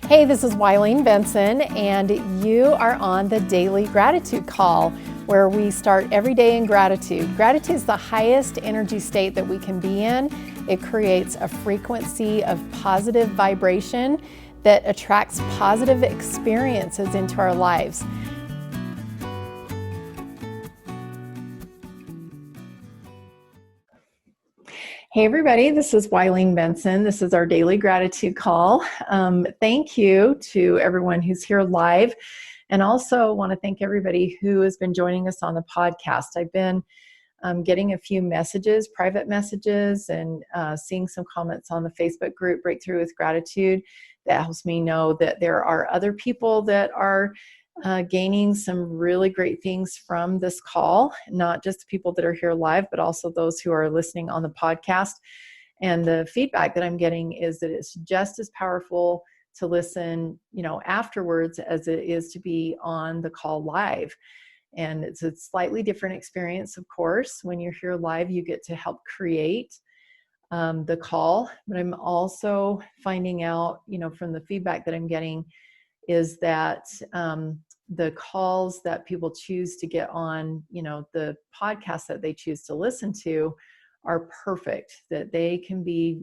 Hey, this is Wileen Benson, and you are on the Daily Gratitude Call, where we start every day in gratitude. Gratitude is the highest energy state that we can be in. It creates a frequency of positive vibration that attracts positive experiences into our lives. Hey everybody, this is Wileen Benson. This is our daily gratitude call. Thank you to everyone who's here live, and also want to thank everybody who has been joining us on the podcast. I've been getting a few messages, private messages, and seeing some comments on the Facebook group Breakthrough with Gratitude. That helps me know that there are other people that are gaining some really great things from this call, not just the people that are here live, but also those who are listening on the podcast. And the feedback that I'm getting is that it's just as powerful to listen, afterwards as it is to be on the call live. And it's a slightly different experience, of course. When you're here live, you get to help create the call. But I'm also finding out, from the feedback that I'm getting, is that the calls that people choose to get on, the podcast that they choose to listen to are perfect, that they can be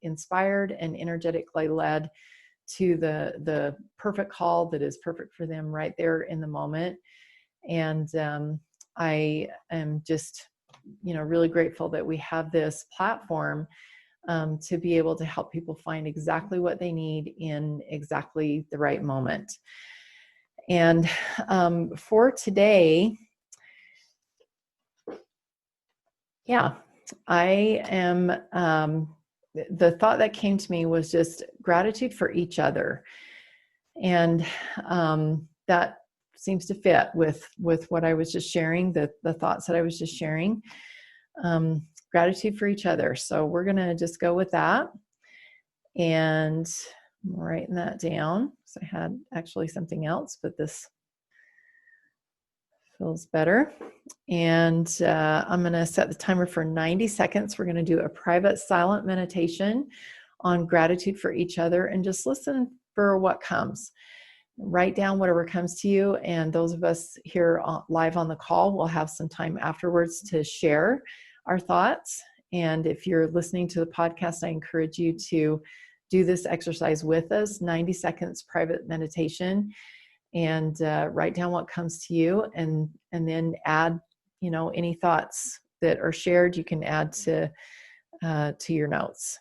inspired and energetically led to the perfect call that is perfect for them right there in the moment. And I am just, really grateful that we have this platform to be able to help people find exactly what they need in exactly the right moment. And for today, I am, the thought that came to me was just gratitude for each other. And that seems to fit with what I was just sharing, the thoughts that I was just sharing. Gratitude for each other. So we're going to just go with that. And I'm writing that down. So I had actually something else, but this feels better. And I'm going to set the timer for 90 seconds. We're going to do a private silent meditation on gratitude for each other and just listen for what comes. Write down whatever comes to you. And those of us here live on the call will have some time afterwards to share our thoughts. And if you're listening to the podcast, I encourage you to do this exercise with us, 90 seconds private meditation, and write down what comes to you, and then add, any thoughts that are shared, you can add to your notes.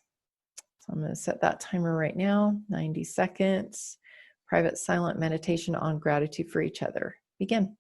So I'm going to set that timer right now, 90 seconds, private silent meditation on gratitude for each other. Begin.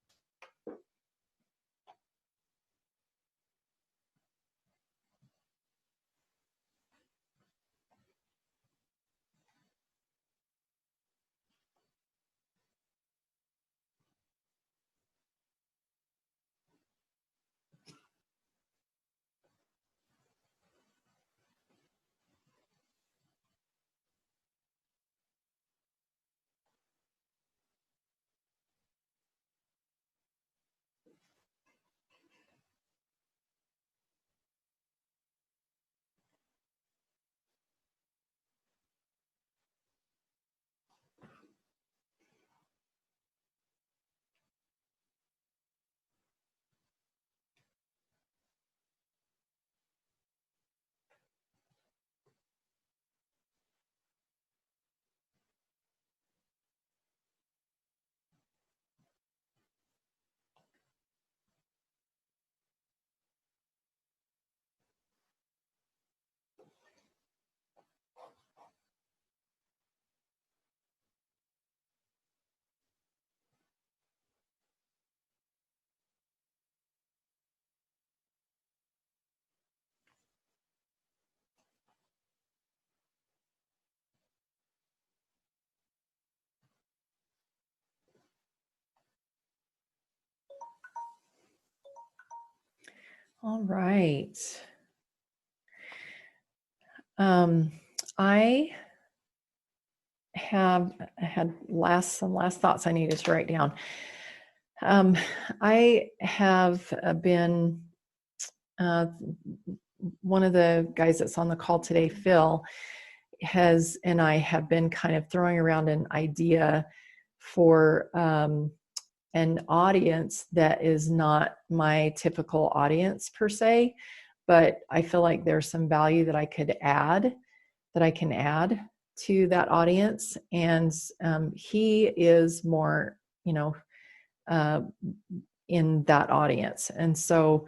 All right. I had some last thoughts I needed to write down. I have been one of the guys that's on the call today, Phil, and I have been kind of throwing around an idea for an audience that is not my typical audience per se, but I feel like there's some value that I can add to that audience. And he is more, uh, in that audience. And so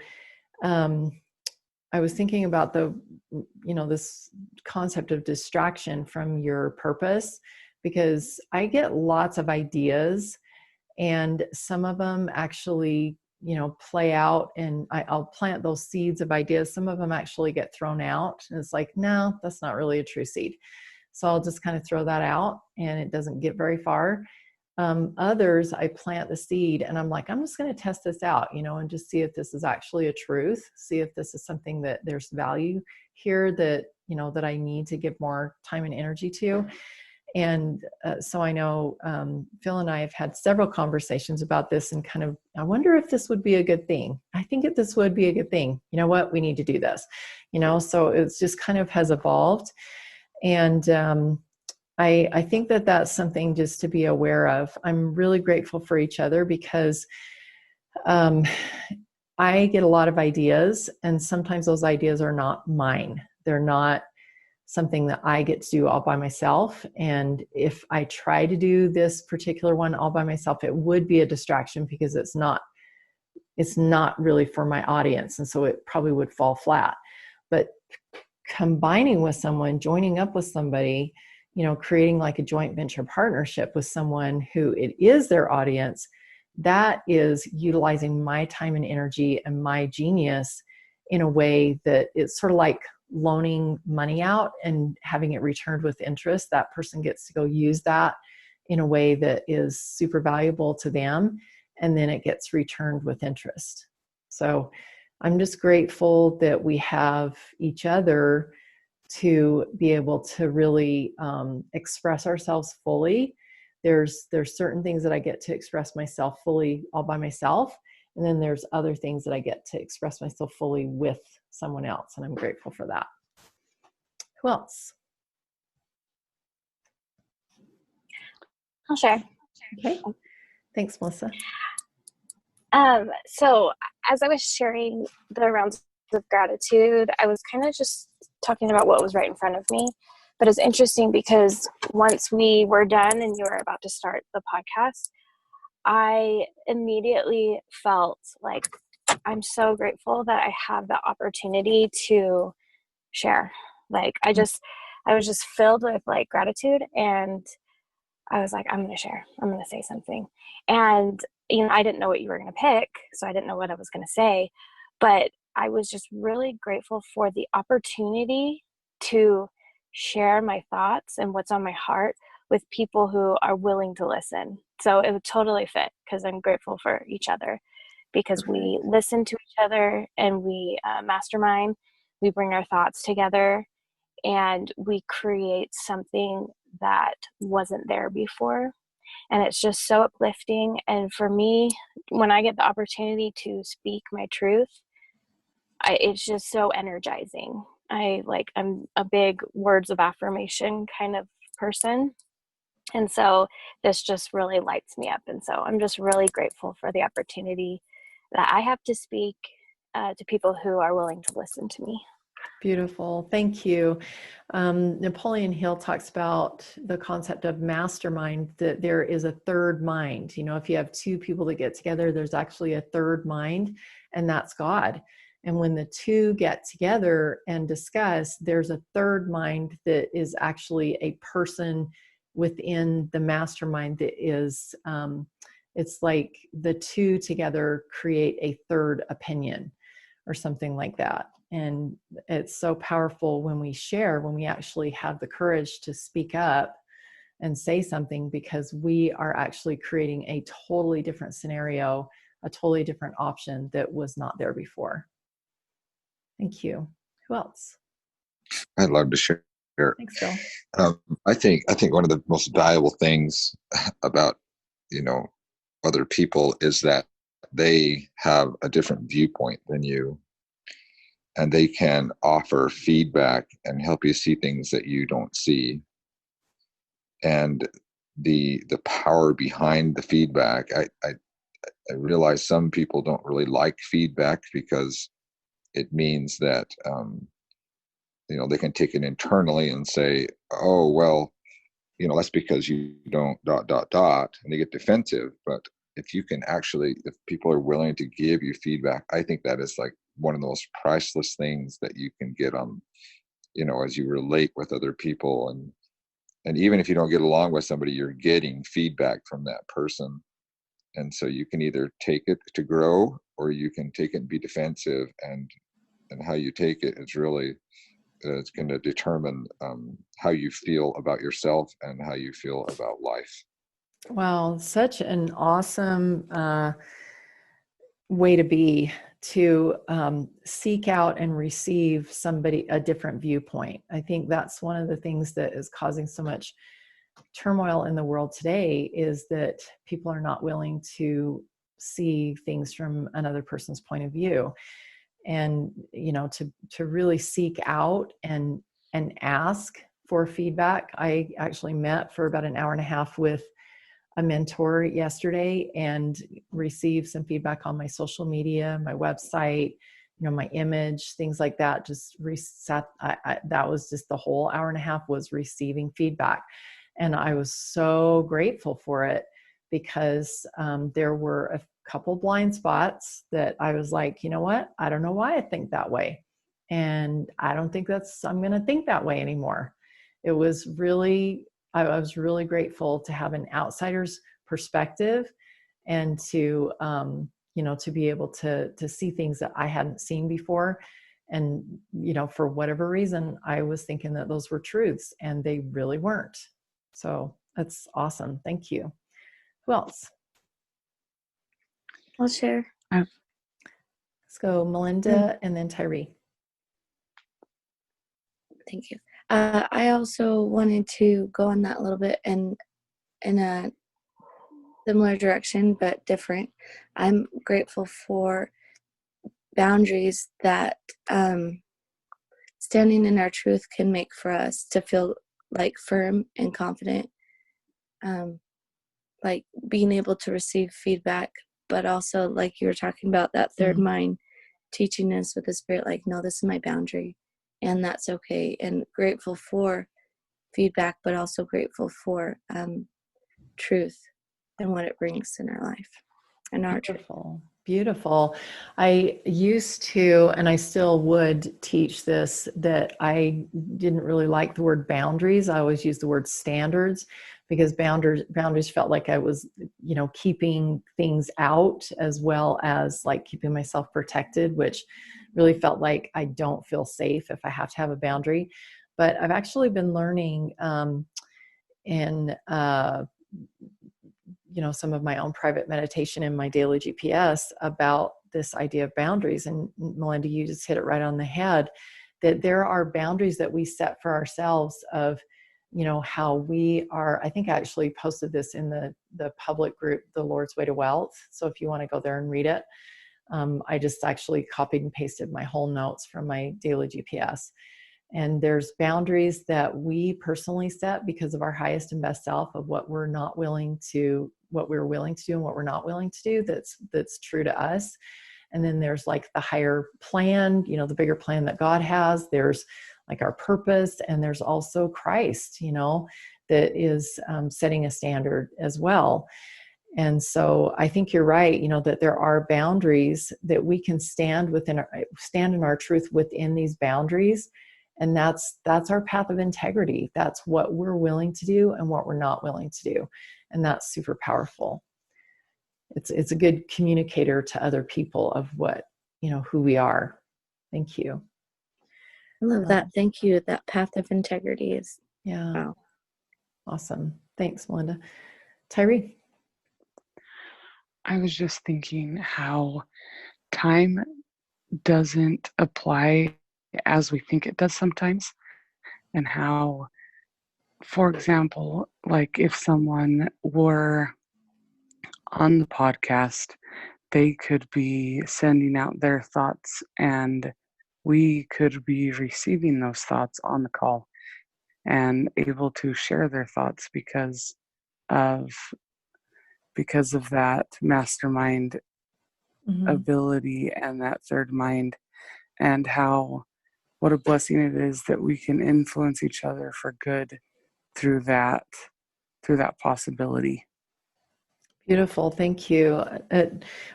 I was thinking about this concept of distraction from your purpose, because I get lots of ideas, and some of them actually, play out, and I'll plant those seeds of ideas. Some of them actually get thrown out, and it's like, no, that's not really a true seed. So I'll just kind of throw that out, and it doesn't get very far. Others, I plant the seed, and I'm like, I'm just going to test this out, and just see if this is actually a truth, see if this is something that there's value here that, that I need to give more time and energy to. And so I know Phil and I have had several conversations about this, and kind of, I wonder if this would be a good thing. I think if this would be a good thing, you know what, we need to do this, so it's just kind of has evolved. And I think that that's something just to be aware of. I'm really grateful for each other, because I get a lot of ideas, and sometimes those ideas are not mine. They're not something that I get to do all by myself. And if I try to do this particular one all by myself, it would be a distraction, because it's not really for my audience. And so it probably would fall flat. But combining with someone, joining up with somebody, creating like a joint venture partnership with someone who it is their audience, that is utilizing my time and energy and my genius in a way that it's sort of like loaning money out and having it returned with interest. That person gets to go use that in a way that is super valuable to them, and then it gets returned with interest. So I'm just grateful that we have each other to be able to really express ourselves fully. There's certain things that I get to express myself fully all by myself, and then there's other things that I get to express myself fully with someone else, and I'm grateful for that. Who else? I'll share. Okay. Thanks, Melissa. So as I was sharing the rounds of gratitude, I was kind of just talking about what was right in front of me. But it's interesting because once we were done and you were about to start the podcast, I immediately felt like I'm so grateful that I have the opportunity to share. Like I was just filled with like gratitude, and I was like, I'm going to share. I'm going to say something. And, I didn't know what you were going to pick, so I didn't know what I was going to say. But I was just really grateful for the opportunity to share my thoughts and what's on my heart with people who are willing to listen. So it would totally fit, because I'm grateful for each other, because we listen to each other, and we mastermind, we bring our thoughts together, and we create something that wasn't there before. And it's just so uplifting. And for me, when I get the opportunity to speak my truth, it's just so energizing. I'm a big words of affirmation kind of person. And so this just really lights me up. And so I'm just really grateful for the opportunity that I have to speak to people who are willing to listen to me. Beautiful. Thank you. Napoleon Hill talks about the concept of mastermind, that there is a third mind. If you have two people that get together, there's actually a third mind, and that's God. And when the two get together and discuss, there's a third mind that is actually a person within the mastermind that is, it's like the two together create a third opinion or something like that. And it's so powerful when we share, when we actually have the courage to speak up and say something, because we are actually creating a totally different scenario, a totally different option that was not there before. Thank you. Who else? I'd love to share. Thanks, Phil. I think one of the most valuable things about, other people is that they have a different viewpoint than you. and they can offer feedback and help you see things that you don't see. And the power behind the feedback, I realize some people don't really like feedback because it means that they can take it internally and say, oh well, that's because you don't ... and they get defensive. But if people are willing to give you feedback, I think that is like one of the most priceless things that you can get on, as you relate with other people. And even if you don't get along with somebody, you're getting feedback from that person. And so you can either take it to grow, or you can take it and be defensive. And how you take it is really, it's going to determine how you feel about yourself and how you feel about life. Wow, such an awesome way to be, to seek out and receive a different viewpoint. I think that's one of the things that is causing so much turmoil in the world today, is that people are not willing to see things from another person's point of view. And to really seek out and ask for feedback. I actually met for about an hour and a half with a mentor yesterday and received some feedback on my social media, my website, my image, things like that. Just reset. That was just the whole hour and a half was receiving feedback. And I was so grateful for it, because there were a couple blind spots that I was like, you know what? I don't know why I think that way. And I don't think I'm going to think that way anymore. It was really, I was really grateful to have an outsider's perspective, and to, to be able to see things that I hadn't seen before. And, for whatever reason, I was thinking that those were truths, and they really weren't. So that's awesome. Thank you. Who else? I'll share. Let's go Melinda and then Tyree. Thank you. I also wanted to go on that a little bit and in a similar direction, but different. I'm grateful for boundaries that standing in our truth can make for us to feel like firm and confident, like being able to receive feedback, but also like you were talking about, that third mind teaching us with the Spirit, like, no, this is my boundary, and that's okay. And grateful for feedback, but also grateful for truth and what it brings in our life and our truth. Beautiful. I used to, and I still would teach this, that I didn't really like the word boundaries. I always used the word standards, because boundaries felt like I was, keeping things out, as well as like keeping myself protected, which really felt like I don't feel safe if I have to have a boundary. But I've actually been learning in some of my own private meditation in my daily GPS about this idea of boundaries. And Melinda, you just hit it right on the head, that there are boundaries that we set for ourselves of, how we are. I think I actually posted this in the public group, The Lord's Way to Wealth. So if you want to go there and read it, I just actually copied and pasted my whole notes from my daily GPS. And there's boundaries that we personally set because of our highest and best self, of what we're willing to do and what we're not willing to do, that's true to us. And then there's like the higher plan, the bigger plan that God has. There's like our purpose, and there's also Christ, that is setting a standard as well. And so I think you're right, that there are boundaries that we can stand in our truth within these boundaries. And that's our path of integrity. That's what we're willing to do and what we're not willing to do. And that's super powerful. It's a good communicator to other people of what, who we are. Thank you. I love that. Thank you. That path of integrity is, wow. Awesome. Thanks, Melinda. Tyree? I was just thinking how time doesn't apply as we think it does sometimes, and how, for example, like if someone were on the podcast, they could be sending out their thoughts and we could be receiving those thoughts on the call and able to share their thoughts of that mastermind Mhm. ability and that third mind, and what a blessing it is that we can influence each other for good through that possibility. Beautiful. Thank you.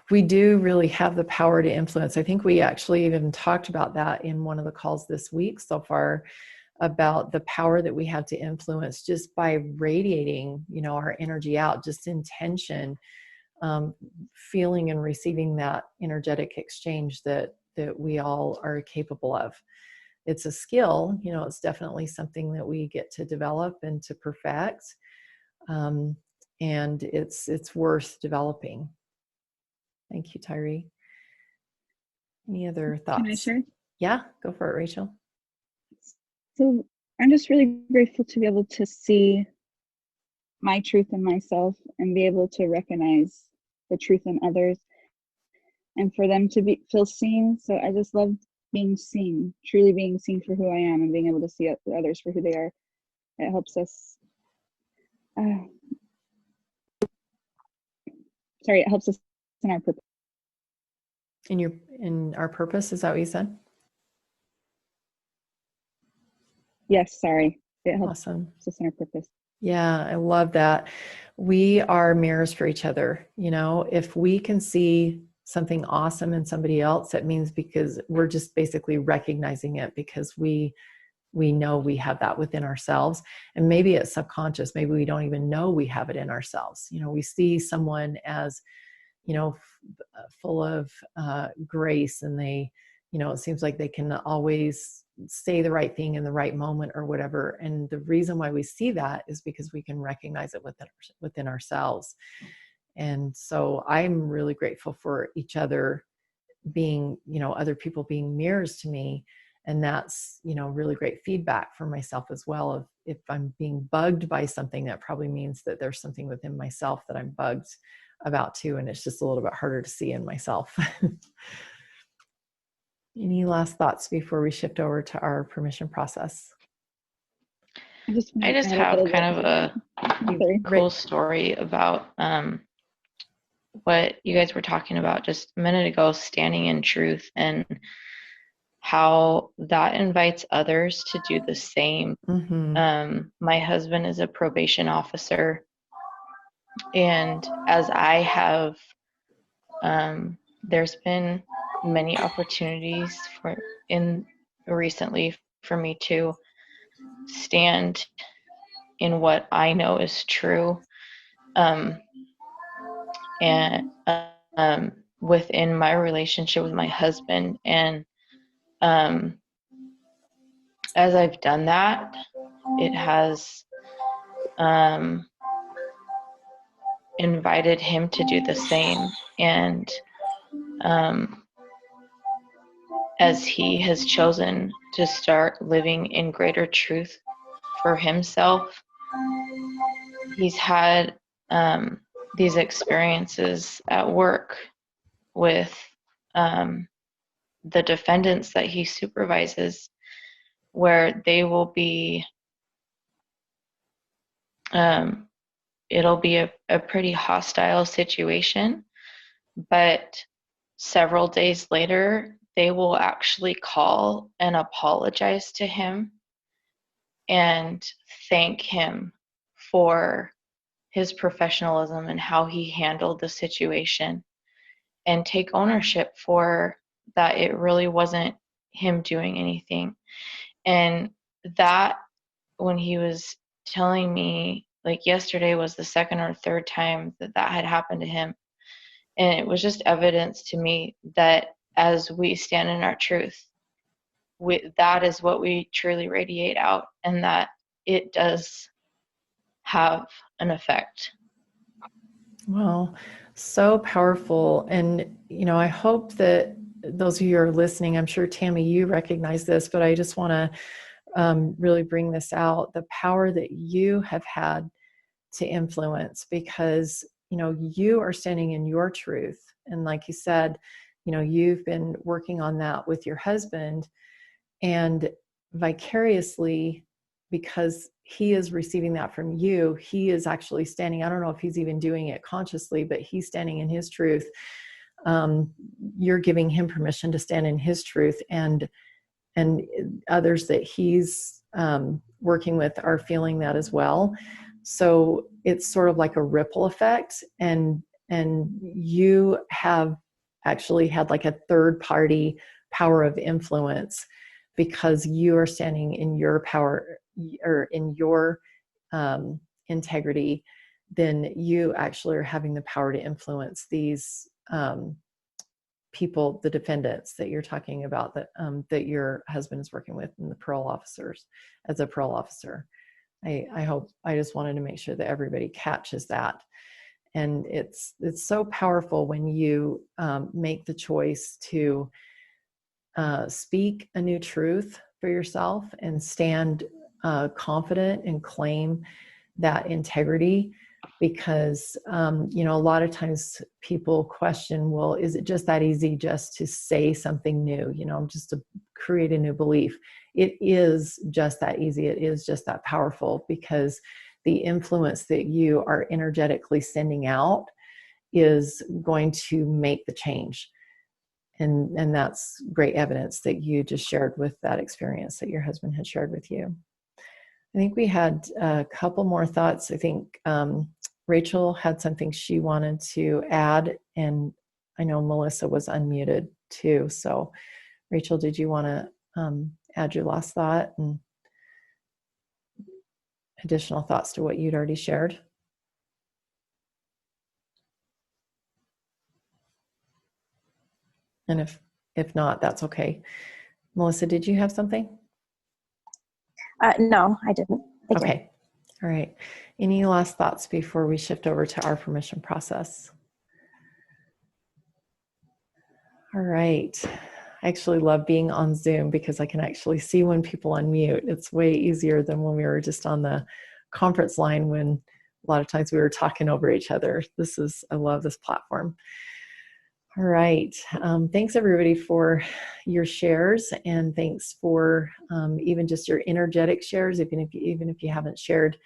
We do really have the power to influence. I think we actually even talked about that in one of the calls this week so far, about the power that we have to influence just by radiating, our energy out, just intention, feeling and receiving that energetic exchange that we all are capable of. It's a skill, it's definitely something that we get to develop and to perfect. And it's worth developing. Thank you, Tyree. Any other thoughts? Can I share? Yeah, go for it, Rachel. So I'm just really grateful to be able to see my truth in myself and be able to recognize the truth in others, and for them to feel seen. So I just love being seen, truly being seen for who I am, and being able to see others for who they are. It helps us. It helps us in our purpose. In our purpose, is that what you said? Yes, sorry. It helps Awesome. us in our purpose. Yeah, I love that. We are mirrors for each other. If we can see something awesome in somebody else, that means because we're just basically recognizing it because we know we have that within ourselves. And maybe it's subconscious. Maybe we don't even know we have it in ourselves. We see someone as, full of grace, and they, it seems like they can always say the right thing in the right moment or whatever. And the reason why we see that is because we can recognize it within ourselves. And so I'm really grateful for each other being, other people being mirrors to me. And that's, really great feedback for myself as well. If I'm being bugged by something, that probably means that there's something within myself that I'm bugged about too. And it's just a little bit harder to see in myself. Any last thoughts before we shift over to our permission process? I just have kind of a cool story about what you guys were talking about just a minute ago, standing in truth, and how that invites others to do the same. Mm-hmm. My husband is a probation officer, and as I have, there's been many opportunities recently for me to stand in what I know is true, and within my relationship with my husband. And as I've done that, it has invited him to do the same. And as he has chosen to start living in greater truth for himself, he's had these experiences at work with the defendants that he supervises, where they will be, it'll be a pretty hostile situation, but several days later, they will actually call and apologize to him and thank him for his professionalism and how he handled the situation, and take ownership for that it really wasn't him doing anything. And that, when he was telling me, like yesterday was the second or third time that had happened to him. And it was just evidence to me that as we stand in our truth, that is what we truly radiate out, and that it does have an effect. Well, so powerful. And, I hope that those of you who are listening, I'm sure, Tammy, you recognize this, but I just want to really bring this out, the power that you have had to influence, because, you are standing in your truth. And like you said, you've been working on that with your husband, and vicariously, because he is receiving that from you, he is actually standing, I don't know if he's even doing it consciously, but he's standing in his truth. You're giving him permission to stand in his truth, and others that he's working with are feeling that as well. So it's sort of like a ripple effect, and you have actually had like a third party power of influence, because you are standing in your power or in your integrity. Then you actually are having the power to influence these people, the defendants that you're talking about, that your husband is working with, and the parole officers, as a parole officer. I just wanted to make sure that everybody catches that. And it's so powerful when you make the choice to speak a new truth for yourself and stand confident and claim that integrity. Because, a lot of times people question, well, is it just that easy just to say something new, just to create a new belief? It is just that easy. It is just that powerful, because the influence that you are energetically sending out is going to make the change. And that's great evidence that you just shared with that experience that your husband had shared with you. I think we had a couple more thoughts. I think Rachel had something she wanted to add, and I know Melissa was unmuted too. So Rachel, did you want to add your last thought and additional thoughts to what you'd already shared? And if not, that's okay. Melissa, did you have something? No, I didn't. Thank you. Okay. All right. Any last thoughts before we shift over to our permission process? All right. I actually love being on Zoom because I can actually see when people unmute. It's way easier than when we were just on the conference line, when a lot of times we were talking over each other. I love this platform. All right. Thanks everybody for your shares, and thanks for even just your energetic shares. Even if you haven't shared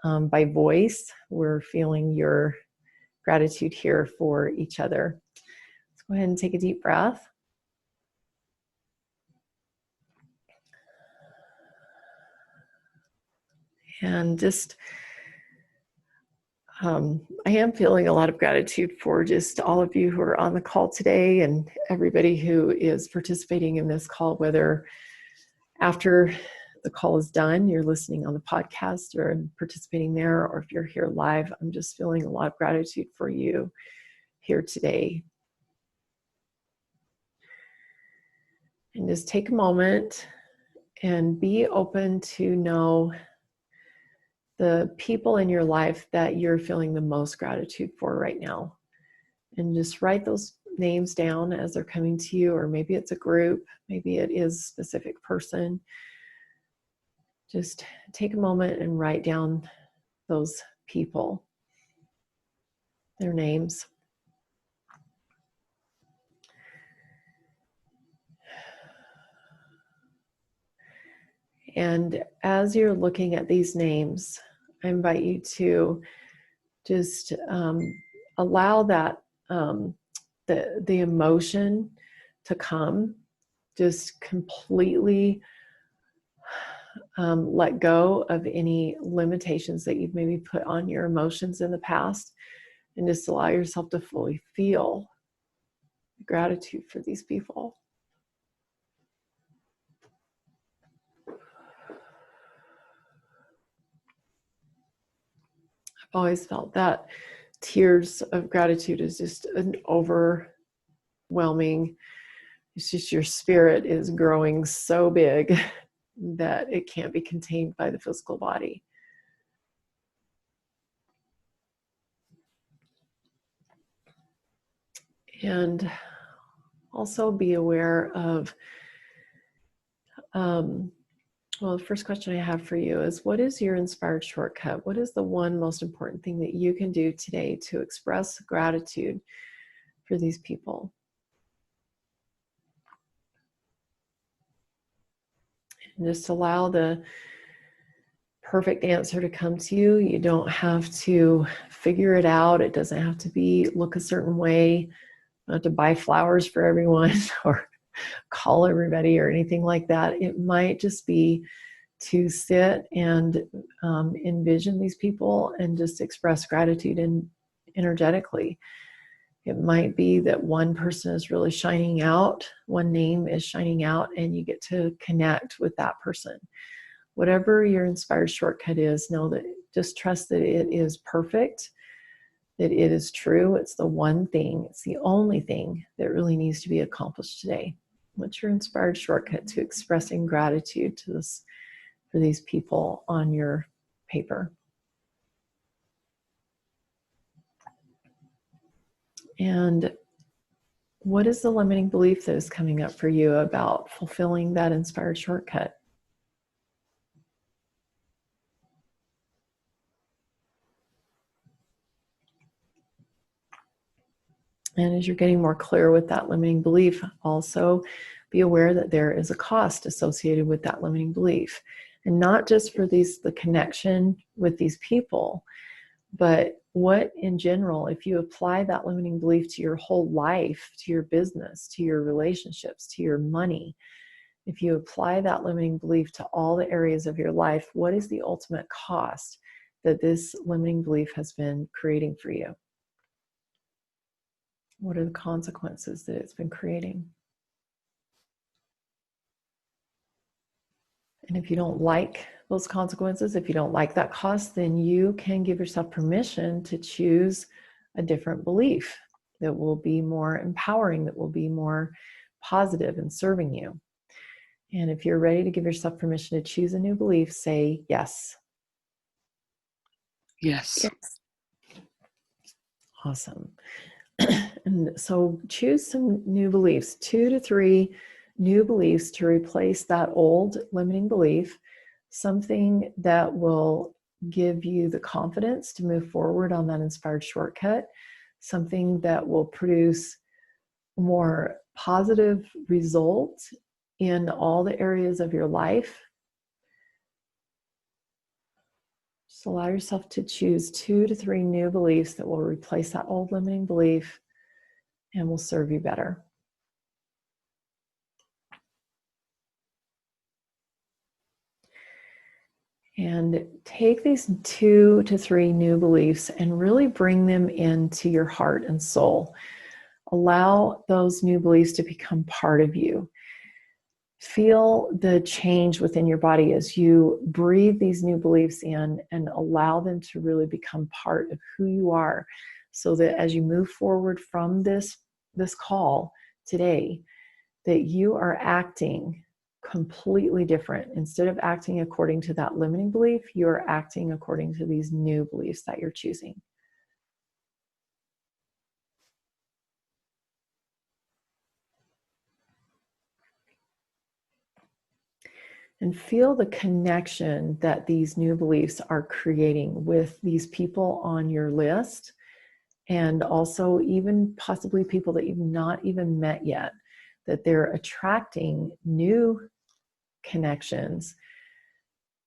by voice, we're feeling your gratitude here for each other. Let's go ahead and take a deep breath. And just, I am feeling a lot of gratitude for just all of you who are on the call today, and everybody who is participating in this call, whether after the call is done, you're listening on the podcast or participating there, or if you're here live. I'm just feeling a lot of gratitude for you here today. And just take a moment and be open to know the people in your life that you're feeling the most gratitude for right now. And just write those names down as they're coming to you, or maybe it's a group, maybe it is a specific person. Just take a moment and write down those people, their names. And as you're looking at these names, I invite you to just allow that the emotion to come. Just completely let go of any limitations that you've maybe put on your emotions in the past, and just allow yourself to fully feel gratitude for these people. I've always felt that tears of gratitude is just an overwhelming, it's just your spirit is growing so big that it can't be contained by the physical body. And also be aware of, well, the first question I have for you is, what is your inspired shortcut? What is the one most important thing that you can do today to express gratitude for these people? And just allow the perfect answer to come to you. You don't have to figure it out. It doesn't have to look a certain way. Not to buy flowers for everyone or call everybody or anything like that. It might just be to sit and envision these people and just express gratitude energetically. It might be that one person is really shining out, one name is shining out, and you get to connect with that person. Whatever your inspired shortcut is, know that, just trust that it is perfect, that it is true. It's the one thing, it's the only thing that really needs to be accomplished today. What's your inspired shortcut to expressing gratitude for these people on your paper? And what is the limiting belief that is coming up for you about fulfilling that inspired shortcut? And as you're getting more clear with that limiting belief, also be aware that there is a cost associated with that limiting belief. And not just for the connection with these people, but what in general, if you apply that limiting belief to your whole life, to your business, to your relationships, to your money, if you apply that limiting belief to all the areas of your life, what is the ultimate cost that this limiting belief has been creating for you? What are the consequences that it's been creating? And if you don't like those consequences, if you don't like that cost, then you can give yourself permission to choose a different belief that will be more empowering, that will be more positive and serving you. And if you're ready to give yourself permission to choose a new belief, say yes. Yes. Awesome. And so choose some new beliefs, 2 to 3 new beliefs to replace that old limiting belief, something that will give you the confidence to move forward on that inspired shortcut, something that will produce more positive results in all the areas of your life. Just allow yourself to choose 2 to 3 new beliefs that will replace that old limiting belief and will serve you better. And take these 2 to 3 new beliefs and really bring them into your heart and soul. Allow those new beliefs to become part of you. Feel the change within your body as you breathe these new beliefs in and allow them to really become part of who you are, so that as you move forward from this call today, that you are acting completely different. Instead of acting according to that limiting belief, you're acting according to these new beliefs that you're choosing. And feel the connection that these new beliefs are creating with these people on your list, and also even possibly people that you've not even met yet, that they're attracting new connections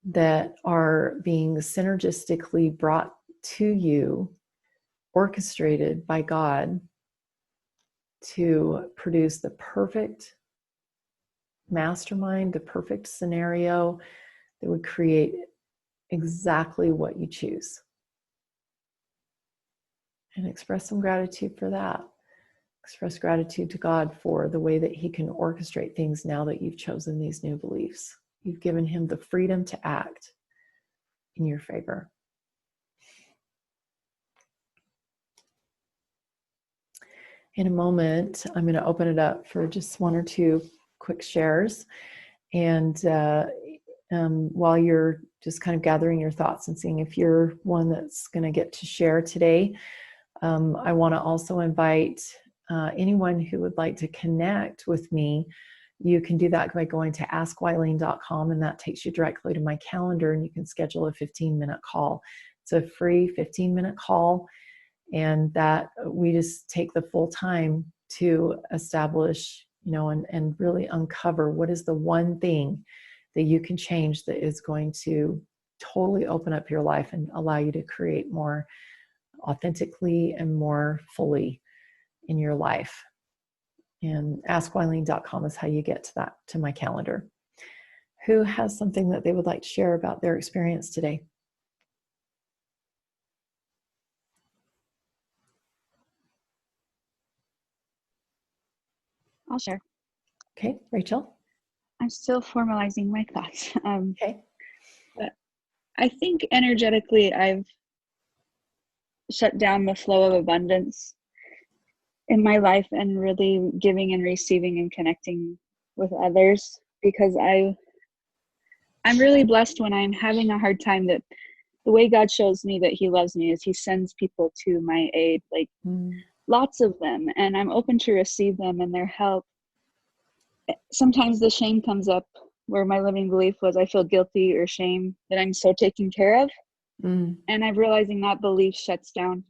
that are being synergistically brought to you, orchestrated by God to produce the perfect mastermind, the perfect scenario that would create exactly what you choose. And express some gratitude for that. Express gratitude to God for the way that He can orchestrate things now that you've chosen these new beliefs. You've given Him the freedom to act in your favor. In a moment, I'm going to open it up for just 1 or 2 quick shares. And while you're just kind of gathering your thoughts and seeing if you're one that's going to get to share today, I want to also invite anyone who would like to connect with me. You can do that by going to askwylene.com, and that takes you directly to my calendar, and you can schedule a 15-minute call. It's a free 15-minute call, and that we just take the full time to establish, and really uncover what is the one thing that you can change that is going to totally open up your life and allow you to create more authentically and more fully in your life. And askwilene.com is how you get to that, to my calendar. Who has something that they would like to share about their experience today? I'll share. Okay, Rachel. I'm still formalizing my thoughts. Okay. But I think energetically, I've shut down the flow of abundance in my life and really giving and receiving and connecting with others, because I'm really blessed when I'm having a hard time, that the way God shows me that he loves me is he sends people to my aid, like lots of them, and I'm open to receive them and their help. Sometimes the shame comes up, where my limiting belief was I feel guilty or shame that I'm so taken care of. And I'm realizing that belief shuts down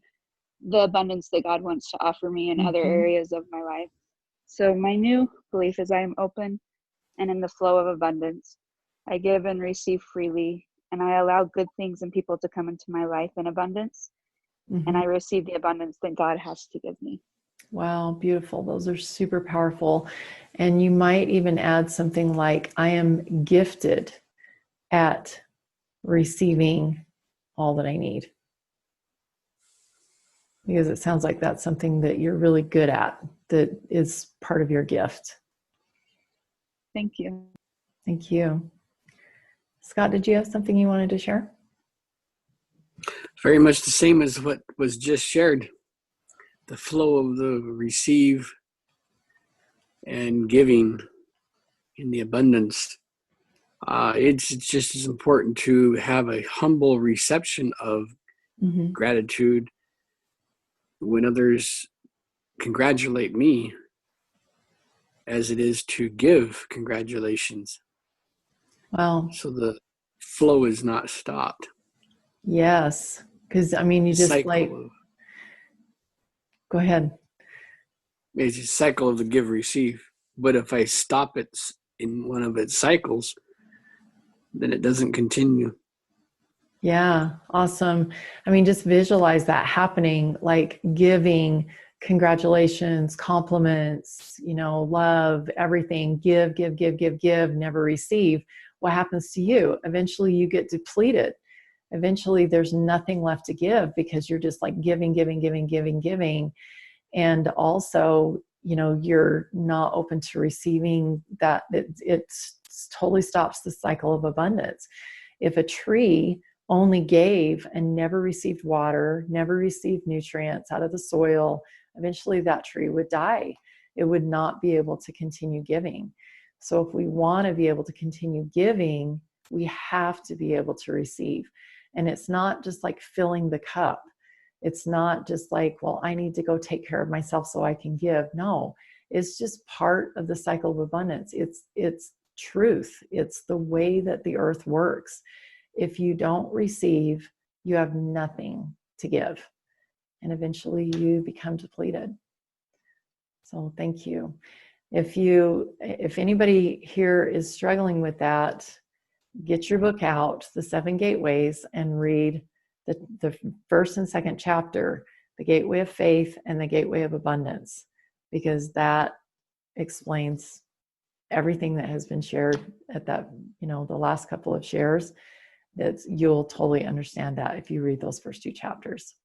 the abundance that God wants to offer me in other areas of my life. So my new belief is I am open and in the flow of abundance. I give and receive freely, and I allow good things and people to come into my life in abundance. And I receive the abundance that God has to give me. Wow, beautiful. Those are super powerful. And you might even add something like, I am gifted at receiving all that I need. Because it sounds like that's something that you're really good at, that is part of your gift. Thank you. Thank you. Scott, did you have something you wanted to share? Very much the same as what was just shared. The flow of the receive and giving in the abundance. It's just as important to have a humble reception of gratitude when others congratulate me as it is to give congratulations. Wow. So the flow is not stopped. Yes. Because, I mean, you just go ahead. It's a cycle of the give receive. But if I stop it in one of its cycles, then it doesn't continue. Yeah, awesome. I mean, just visualize that happening, like giving, congratulations, compliments, love, everything, give, never receive. What happens to you? Eventually you get depleted. Eventually there's nothing left to give, because you're just like giving. And also, you're not open to receiving that. It totally stops the cycle of abundance. If a tree only gave and never received water, never received nutrients out of the soil, eventually that tree would die. It would not be able to continue giving. So if we want to be able to continue giving, we have to be able to receive. And it's not just like filling the cup. It's not just like, well, I need to go take care of myself so I can give. No, it's just part of the cycle of abundance. It's truth. It's the way that the earth works. If you don't receive, you have nothing to give. And eventually you become depleted. So thank you. If anybody here is struggling with that, get your book out, The 7 Gateways, and read the first and second chapter, The Gateway of Faith and The Gateway of Abundance, because that explains everything that has been shared at that, the last couple of shares. That you'll totally understand that if you read those first 2 chapters.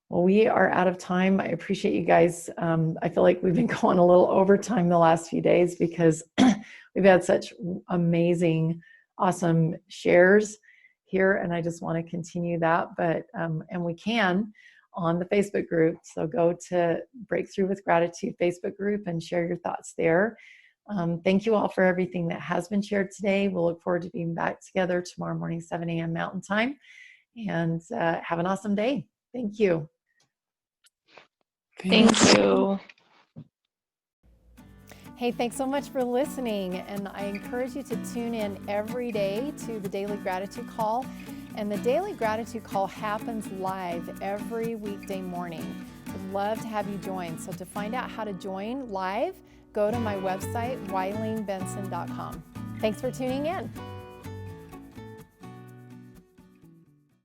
Well, we are out of time. I appreciate you guys. I feel like we've been going a little overtime the last few days because we've had such amazing, awesome shares here, and I just want to continue that. But and we can on the Facebook group. So go to Breakthrough with Gratitude Facebook group and share your thoughts there. Thank you all for everything that has been shared today. We'll look forward to being back together tomorrow morning, 7 a.m. Mountain Time. And have an awesome day. Thank you. Thank you. Hey, thanks so much for listening. And I encourage you to tune in every day to the Daily Gratitude Call. And the Daily Gratitude Call happens live every weekday morning. I'd love to have you join. So to find out how to join live, go to my website, WileenBenson.com. Thanks for tuning in.